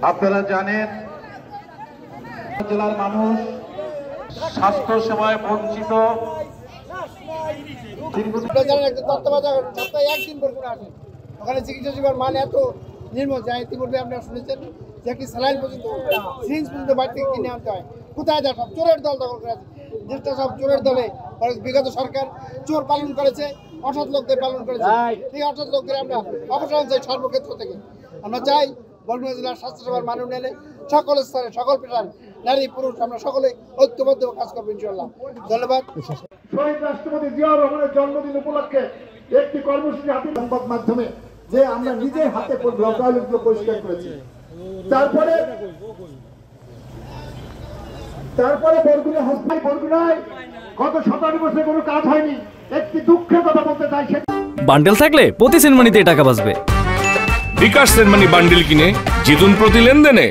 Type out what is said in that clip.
আপনারা জানেন জেলার মানুষ স্বাস্থ্য সেবায় বঞ্চিত। ওখানে চিকিৎসা সেবার মান এত নির্মল যায়। ইতিমধ্যে আপনারা শুনেছেন যে একটি স্যালাইন পর্যন্ত সিরিঞ্জ পর্যন্ত বাড়ি থেকে কিনে আনতে হয়। কোথায় যায়? সব চোরের দল দখল করে আছে। দেশটা সব চোরের দলে বিগত সরকার চোর পালন করেছে, অসৎ লোকদের পালন করেছে। এই অসৎ লোকদের আমরা অপসারণ চাই সর্বক্ষেত্র থেকে। আমরা চাই বরগুনা জেলার স্বাস্থ্যসেবার মান উন্নয়নে সকল স্তরে সকল পেশার নারী পুরুষ আমরা সকলে ঐক্যবদ্ধ কাজ করবো ইনশাআল্লাহ। ধন্যবাদ। শহীদ রাষ্ট্রপতি জিয়াউর রহমানের জন্মদিন উপলক্ষে একটি কর্মসূচি হাতে সংবাদ মাধ্যমে যে আমরা নিজের হাতে লোকালয়গুলো পরিষ্কার করেছি। তারপরে বরগুনায় গত 17 বছরে কোনো কাজ হয়নি। একটি দুঃখের কথা বলতে চাই, বান্ডেল থাকলে প্রতি সেনমানিতে টাকা বাঁচবে। বিকাশ সেনমানি বান্ডেল কিনে জিতুন প্রতি লেনদেনে।